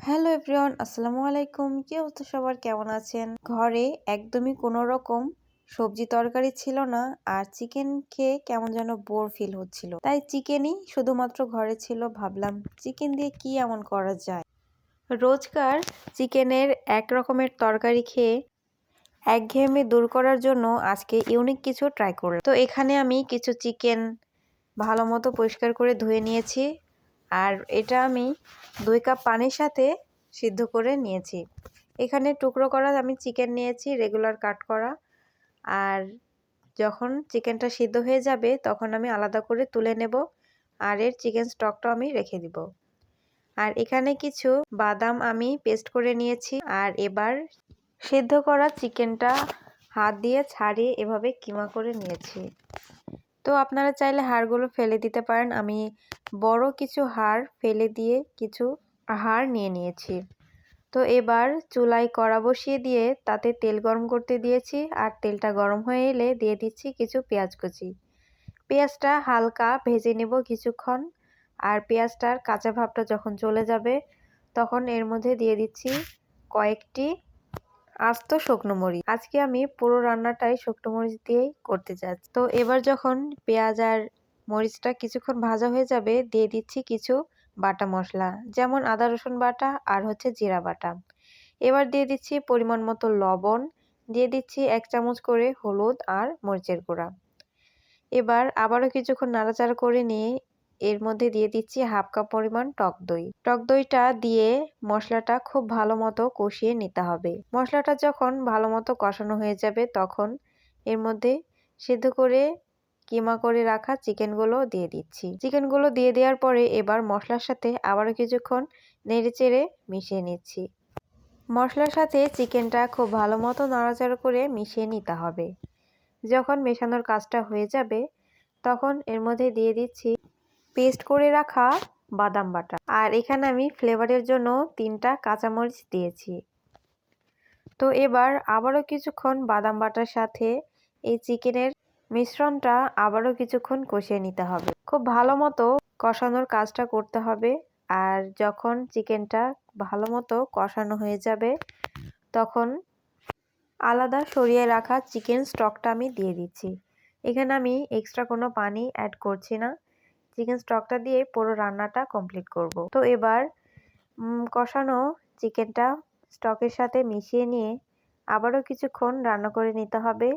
Hello everyone, আসসালামু আলাইকুম। কি অবস্থা সবার, কেমন আছেন? ঘরে একদমই কোনো রকম সবজি তরকারি ছিল না, আর চিকেন খেয়ে কেমন যেন বোর ফিল হচ্ছিল। তাই চিকেনই শুধুমাত্র ঘরে ছিল। ভাবলাম চিকেন দিয়ে কি এমন করা যায়। রোজকার চিকেনের এক রকমের তরকারি খেয়ে একঘেয়েমি দূর করার জন্য আজকে ইউনিক কিছু ট্রাই করলাম। তো এখানে আমি কিছু চিকেন ভালো মতো পরিষ্কার করে ধুয়ে নিয়েছি, আর এটা আমি 2 কাপ পানির সাথে সিদ্ধ করে নিয়েছি। এখানে টুকরো করা আমি চিকেন নিয়েছি, রেগুলার কাট করা। আর যখন চিকেনটা সিদ্ধ হয়ে যাবে তখন আমি আলাদা করে তুলে নেব, আর এর চিকেন স্টকটা আমি রেখে দিব। আর এখানে কিছু বাদাম আমি পেস্ট করে নিয়েছি। আর এবার সিদ্ধ করা চিকেনটা হাত দিয়ে ছাড়িয়ে এভাবে কিমা করে নিয়েছি। তো আপনারা চাইলে হাড়গুলো ফেলে দিতে পারেন। আমি বড় কিছু হাড় ফেলে দিয়ে কিছু হাড় নিয়ে নিয়েছি। তো এবার চুলায় কড়া বসিয়ে দিয়ে তাতে তেল গরম করতে দিয়েছি, আর তেলটা গরম হয়ে এলে দিয়ে দিচ্ছি কিছু পেঁয়াজ কুচি। পেঁয়াজটা হালকা ভেজে নেব কিছুক্ষণ, আর পেঁয়াজটার কাঁচা ভাবটা যখন চলে যাবে তখন এর মধ্যে দিয়ে দিচ্ছি কয়েকটি আস্ত শুকনো মরিচ। আজকে আমি পুরো রান্নাটাই শুকনো মরিচ দিয়েই করতে যাচ্ছি। তো এবার যখন পেঁয়াজ আর মরিচটা কিছুক্ষণ ভাজা হয়ে যাবে দিয়ে দিচ্ছি কিছু বাটা মশলা, যেমন আদা রসুন বাটা আর জিরা বাটা। এবার দিয়ে দিচ্ছি পরিমাণ মতো লবণ, দিয়ে দিচ্ছি 1 চামচ করে হলুদ আর মরিচের গুঁড়া। এবার আবারও কিছুক্ষণ নাড়াচাড়া করে নিয়ে এর মধ্যে দিয়ে দিচ্ছি 1/2 কাপ পরিমাণ টক দই। টক দইটা দিয়ে মশলাটা খুব ভালো মতো কষিয়ে নিতে হবে। মশলাটা যখন ভালো মতো কষানো হয়ে যাবে তখন এর মধ্যে সিদ্ধ করে কিমা করে রাখা চিকেনগুলো দিয়ে দিচ্ছি। চিকেনগুলো দিয়ে দেওয়ার পরে এবার মশলার সাথে আবারও কিছুক্ষণ নেড়েচেড়ে মিশিয়ে নিচ্ছি। মশলার সাথে চিকেনটা খুব ভালো মতো নাড়াচাড়া করে মিশিয়ে নিতে হবে। যখন মেশানোর কাজটা হয়ে যাবে তখন এর মধ্যে দিয়ে দিচ্ছি পেস্ট করে রাখা বাদাম বাটা। আর এখানে আমি ফ্লেভারের জন্য 3টা কাঁচামরিচ দিয়েছি। তো এবার আবারও কিছুক্ষণ বাদাম বাটার সাথে এই চিকেনের মিশ্রণটা আবারও কিছুক্ষণ কষিয়ে নিতে হবে। খুব ভালো মতো কষানোর কাজটা করতে হবে। আর যখন চিকেনটা ভালো মতো কষানো হয়ে যাবে তখন আলাদা সরিয়ে রাখা চিকেন স্টকটা আমি দিয়ে দিচ্ছি। এখানে আমি এক্সট্রা কোনো পানি অ্যাড করছি না, চিকেন স্টকটা দিয়ে পুরো রান্নাটা কমপ্লিট করব। তো এবার কষানো চিকেনটা স্টকের সাথে মিশিয়ে নিয়ে আবারও কিছুক্ষণ রান্না করে নিতে হবে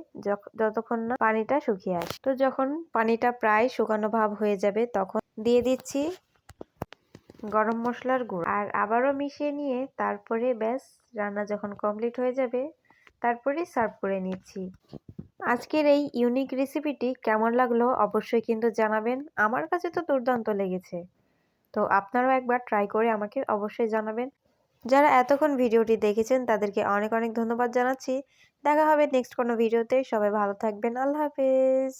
যতক্ষণ না পানিটা শুকিয়ে আসে। তো যখন পানিটা প্রায় শুকানো ভাব হয়ে যাবে তখন দিয়ে দিচ্ছি গরম মশলার গুঁড়ো, আর আবারও মিশিয়ে নিয়ে তারপরে ব্যাস রান্না যখন কমপ্লিট হয়ে যাবে তারপরে সার্ভ করে নিচ্ছি। আজকের এই ইউনিক রেসিপিটি কেমন লাগলো অবশ্যই কিন্তু জানাবেন। আমার কাছে তো দুর্দান্ত লেগেছে। তো আপনারাও একবার ট্রাই করে আমাকে অবশ্যই জানাবেন। যারা এতক্ষণ ভিডিওটি দেখেছেন তাদেরকে অনেক অনেক ধন্যবাদ জানাচ্ছি। দেখা হবে নেক্সট কোনো ভিডিওতে। সবাই ভালো থাকবেন। আল্লাহ হাফেজ।